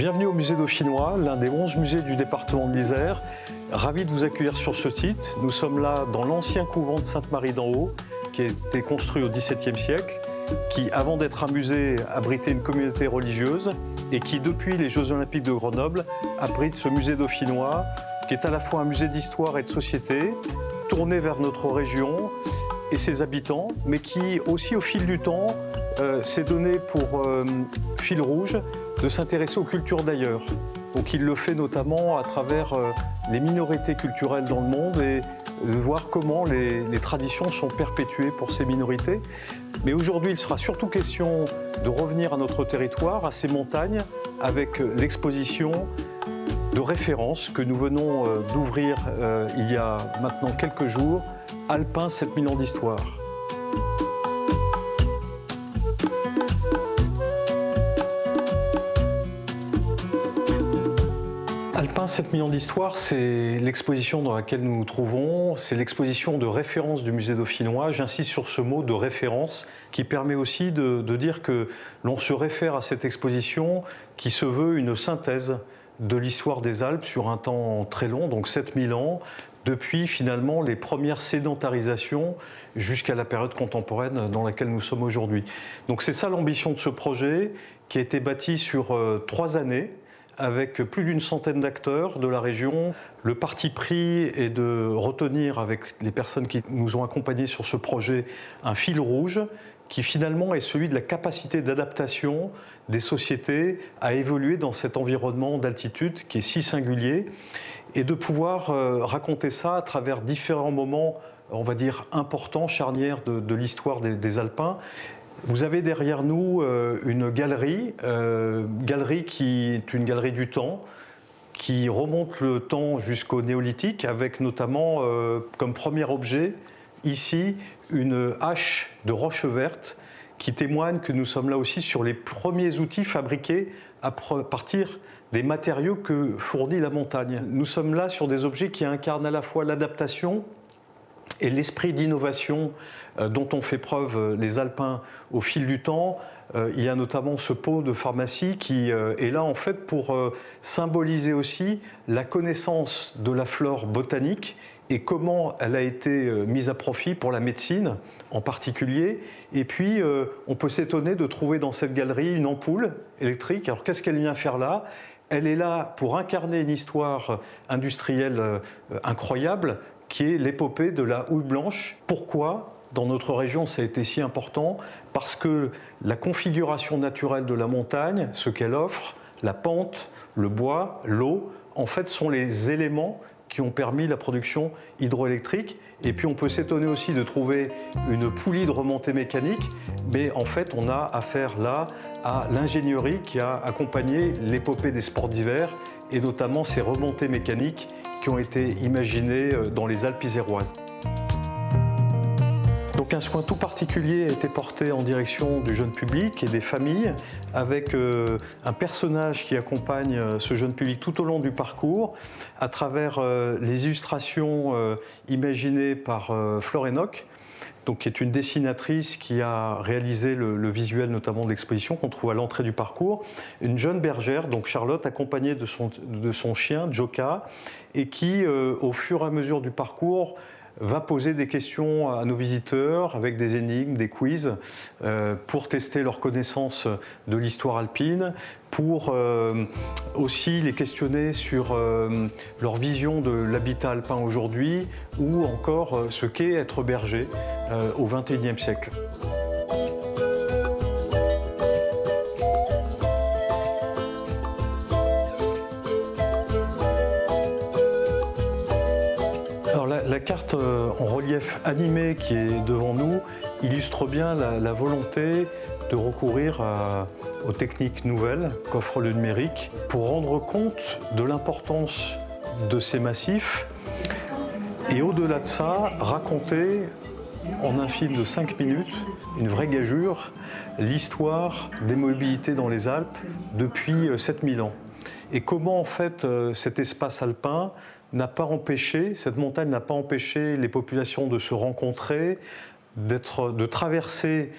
Bienvenue au musée dauphinois, l'un des 11 musées du département de l'Isère. Ravi de vous accueillir sur ce site. Nous sommes là dans l'ancien couvent de Sainte-Marie-d'en-Haut, qui a été construit au XVIIe siècle, qui, avant d'être un musée, abritait une communauté religieuse et qui, depuis les Jeux Olympiques de Grenoble, abrite ce musée dauphinois, qui est à la fois un musée d'histoire et de société, tourné vers notre région et ses habitants, mais qui aussi, au fil du temps, s'est donné pour fil rouge de s'intéresser aux cultures d'ailleurs. Donc il le fait notamment à travers les minorités culturelles dans le monde et de voir comment les traditions sont perpétuées pour ces minorités. Mais aujourd'hui, il sera surtout question de revenir à notre territoire, à ces montagnes, avec l'exposition de référence que nous venons d'ouvrir il y a maintenant quelques jours, Alpin 7000 ans d'histoire. Alpin 7000 ans d'histoire, c'est l'exposition dans laquelle nous nous trouvons, c'est l'exposition de référence du musée dauphinois. J'insiste sur ce mot de référence qui permet aussi de dire que l'on se réfère à cette exposition qui se veut une synthèse de l'histoire des Alpes sur un temps très long, donc 7000 ans, depuis finalement les premières sédentarisations jusqu'à la période contemporaine dans laquelle nous sommes aujourd'hui. Donc c'est ça l'ambition de ce projet qui a été bâti sur 3 années, avec plus d'une centaine d'acteurs de la région. Le parti pris est de retenir avec les personnes qui nous ont accompagnés sur ce projet un fil rouge qui finalement est celui de la capacité d'adaptation des sociétés à évoluer dans cet environnement d'altitude qui est si singulier et de pouvoir raconter ça à travers différents moments, on va dire, importants, charnières de l'histoire des Alpins. Vous avez derrière nous une galerie qui est une galerie du temps, qui remonte le temps jusqu'au néolithique, avec notamment comme premier objet, ici, une hache de roche verte, qui témoigne que nous sommes là aussi sur les premiers outils fabriqués à partir des matériaux que fournit la montagne. Nous sommes là sur des objets qui incarnent à la fois l'adaptation et l'esprit d'innovation dont ont fait preuve les Alpins au fil du temps. Il y a notamment ce pot de pharmacie qui est là en fait pour symboliser aussi la connaissance de la flore botanique et comment elle a été mise à profit pour la médecine en particulier. Et puis on peut s'étonner de trouver dans cette galerie une ampoule électrique. Alors qu'est-ce qu'elle vient faire là ? Elle est là pour incarner une histoire industrielle incroyable, qui est l'épopée de la houille blanche. Pourquoi ? Dans notre région, ça a été si important parce que la configuration naturelle de la montagne, ce qu'elle offre, la pente, le bois, l'eau, en fait, sont les éléments qui ont permis la production hydroélectrique. Et puis on peut s'étonner aussi de trouver une poulie de remontée mécanique, mais en fait on a affaire là à l'ingénierie qui a accompagné l'épopée des sports d'hiver et notamment ces remontées mécaniques qui ont été imaginées dans les Alpes iséroises. Donc un soin tout particulier a été porté en direction du jeune public et des familles, avec un personnage qui accompagne ce jeune public tout au long du parcours, à travers les illustrations imaginées par Flore Enoch, donc, qui est une dessinatrice qui a réalisé le visuel notamment de l'exposition qu'on trouve à l'entrée du parcours. Une jeune bergère, donc Charlotte, accompagnée de son chien, Joka, et qui, au fur et à mesure du parcours, va poser des questions à nos visiteurs avec des énigmes, des quiz, pour tester leur connaissance de l'histoire alpine, pour aussi les questionner sur leur vision de l'habitat alpin aujourd'hui ou encore ce qu'est être berger au XXIe siècle. La carte en relief animé qui est devant nous illustre bien la volonté de recourir aux techniques nouvelles qu'offre le numérique pour rendre compte de l'importance de ces massifs et au-delà de ça, raconter en un film de 5 minutes, une vraie gageure, l'histoire des mobilités dans les Alpes depuis 7000 ans. Et comment en fait cet espace alpin n'a pas empêché, cette montagne n'a pas empêché les populations de se rencontrer, de traverser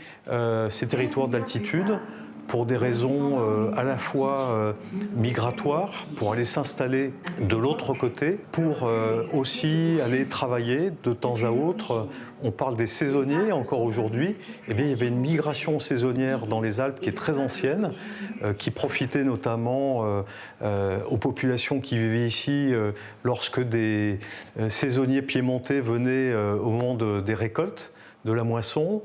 ces territoires d'altitude pour des raisons à la fois migratoires, pour aller s'installer de l'autre côté, pour aussi aller travailler de temps à autre. On parle des saisonniers encore aujourd'hui. Eh bien, il y avait une migration saisonnière dans les Alpes qui est très ancienne, qui profitait notamment aux populations qui vivaient ici lorsque des saisonniers piémontais venaient au moment des récoltes, de la moisson.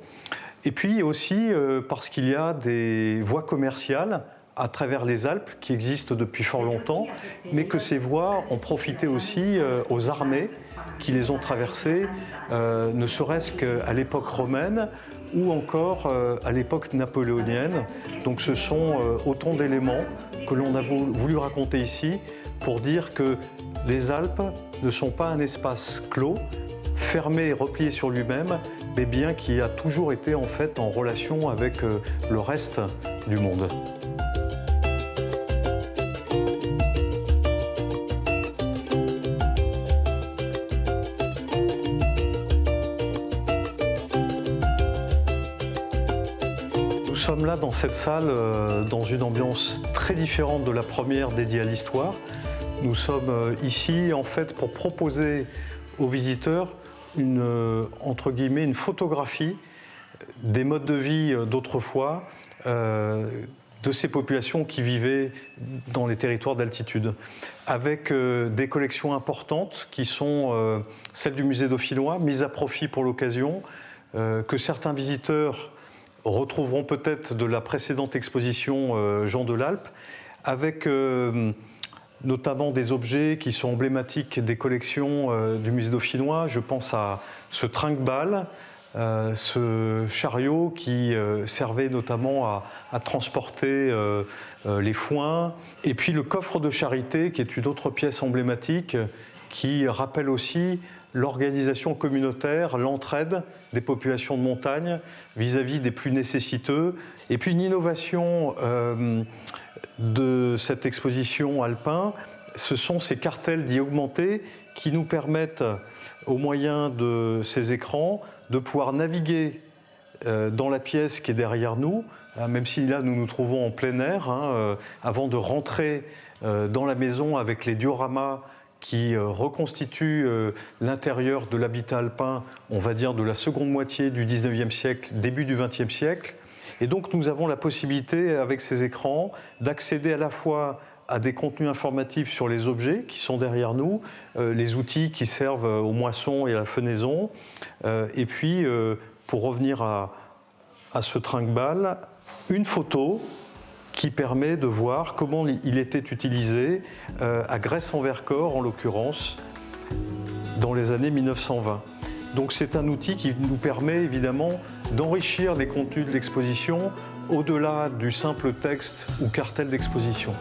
Et puis aussi parce qu'il y a des voies commerciales à travers les Alpes qui existent depuis fort longtemps, mais que ces voies ont profité aussi aux armées qui les ont traversées, ne serait-ce qu'à l'époque romaine ou encore à l'époque napoléonienne. Donc ce sont autant d'éléments que l'on a voulu raconter ici pour dire que les Alpes ne sont pas un espace clos, fermé et replié sur lui-même, mais bien qui a toujours été en fait en relation avec le reste du monde. Nous sommes là dans cette salle, dans une ambiance très différente de la première dédiée à l'histoire. Nous sommes ici en fait pour proposer aux visiteurs entre guillemets, une photographie des modes de vie d'autrefois, de ces populations qui vivaient dans les territoires d'altitude, avec des collections importantes qui sont celles du musée dauphinois, mises à profit pour l'occasion, que certains visiteurs retrouveront peut-être de la précédente exposition Jean de l'Alpe, avec notamment des objets qui sont emblématiques des collections du musée dauphinois. Je pense à ce trinque-balle, ce chariot qui servait notamment à transporter les foins, et puis le coffre de charité qui est une autre pièce emblématique qui rappelle aussi l'organisation communautaire, l'entraide des populations de montagne vis-à-vis des plus nécessiteux, et puis une innovation de cette exposition alpin, ce sont ces cartels dits augmentés qui nous permettent, au moyen de ces écrans, de pouvoir naviguer dans la pièce qui est derrière nous, même si là nous nous trouvons en plein air, avant de rentrer dans la maison avec les dioramas qui reconstituent l'intérieur de l'habitat alpin, on va dire de la seconde moitié du 19e siècle, début du 20e siècle. Et donc nous avons la possibilité, avec ces écrans, d'accéder à la fois à des contenus informatifs sur les objets qui sont derrière nous, les outils qui servent aux moissons et à la fenaison, et puis, pour revenir à ce trinque-balle, une photo qui permet de voir comment il était utilisé à Grèce-en-Vercors, en l'occurrence, dans les années 1920. Donc c'est un outil qui nous permet évidemment d'enrichir les contenus de l'exposition au-delà du simple texte ou cartel d'exposition.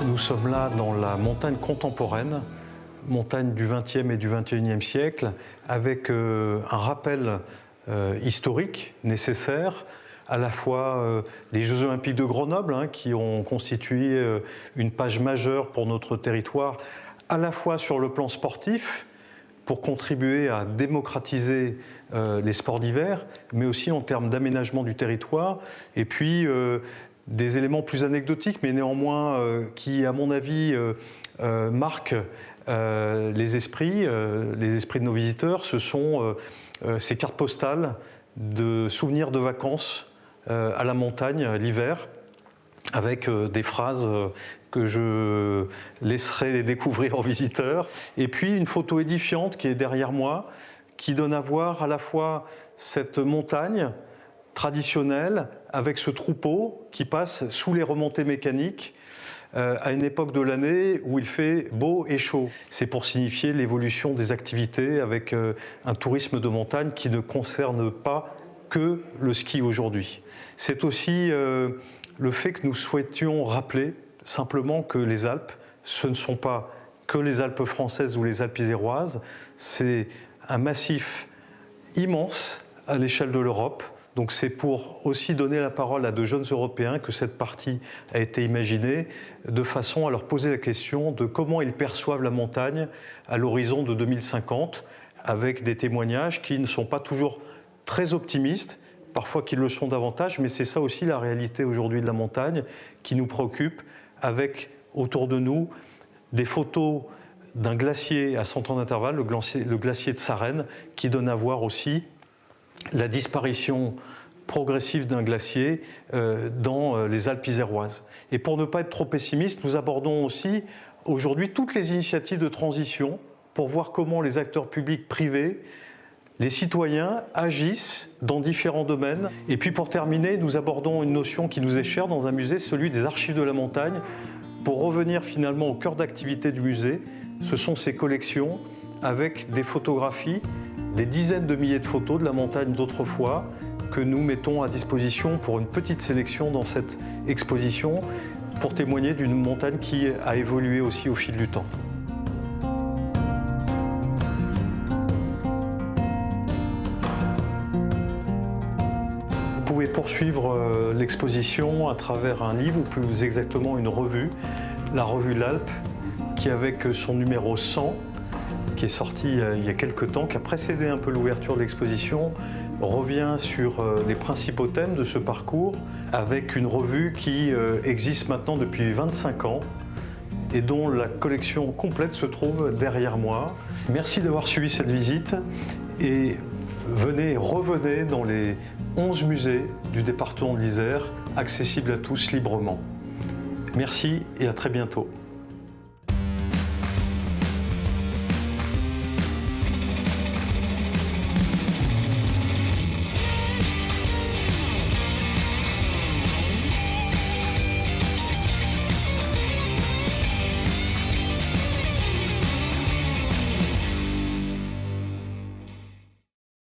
Nous sommes là dans la montagne contemporaine, montagne du XXe et du XXIe siècle, avec un rappel historique nécessaire, à la fois les Jeux Olympiques de Grenoble, qui ont constitué une page majeure pour notre territoire, à la fois sur le plan sportif, pour contribuer à démocratiser les sports d'hiver, mais aussi en termes d'aménagement du territoire, et puis des éléments plus anecdotiques, mais néanmoins qui, à mon avis, marquent les esprits de nos visiteurs. Ce sont ces cartes postales de souvenirs de vacances à la montagne l'hiver, avec des phrases que je laisserai découvrir aux visiteurs. Et puis une photo édifiante qui est derrière moi, qui donne à voir à la fois cette montagne traditionnelle avec ce troupeau qui passe sous les remontées mécaniques à une époque de l'année où il fait beau et chaud. C'est pour signifier l'évolution des activités avec un tourisme de montagne qui ne concerne pas que le ski aujourd'hui. C'est aussi le fait que nous souhaitions rappeler simplement que les Alpes, ce ne sont pas que les Alpes françaises ou les Alpes iséroises, c'est un massif immense à l'échelle de l'Europe. Donc c'est pour aussi donner la parole à de jeunes Européens que cette partie a été imaginée, de façon à leur poser la question de comment ils perçoivent la montagne à l'horizon de 2050, avec des témoignages qui ne sont pas toujours très optimistes, parfois qu'ils le sont davantage, mais c'est ça aussi la réalité aujourd'hui de la montagne qui nous préoccupe, avec autour de nous des photos d'un glacier à 100 ans d'intervalle, le glacier de Sarenne, qui donne à voir aussi la disparition progressive d'un glacier dans les Alpes iséroises. Et pour ne pas être trop pessimiste, nous abordons aussi aujourd'hui toutes les initiatives de transition pour voir comment les acteurs publics, privés, les citoyens agissent dans différents domaines. Et puis pour terminer, nous abordons une notion qui nous est chère dans un musée, celui des archives de la montagne. Pour revenir finalement au cœur d'activité du musée, ce sont ces collections avec des photographies, des dizaines de milliers de photos de la montagne d'autrefois que nous mettons à disposition pour une petite sélection dans cette exposition pour témoigner d'une montagne qui a évolué aussi au fil du temps. Vous pouvez poursuivre l'exposition à travers un livre, ou plus exactement une revue, la revue L'Alpe, qui avec son numéro 100, qui est sorti il y a quelques temps, qui a précédé un peu l'ouverture de l'exposition, revient sur les principaux thèmes de ce parcours, avec une revue qui existe maintenant depuis 25 ans et dont la collection complète se trouve derrière moi. Merci d'avoir suivi cette visite et revenez dans les 11 musées du département de l'Isère, accessibles à tous librement. Merci et à très bientôt.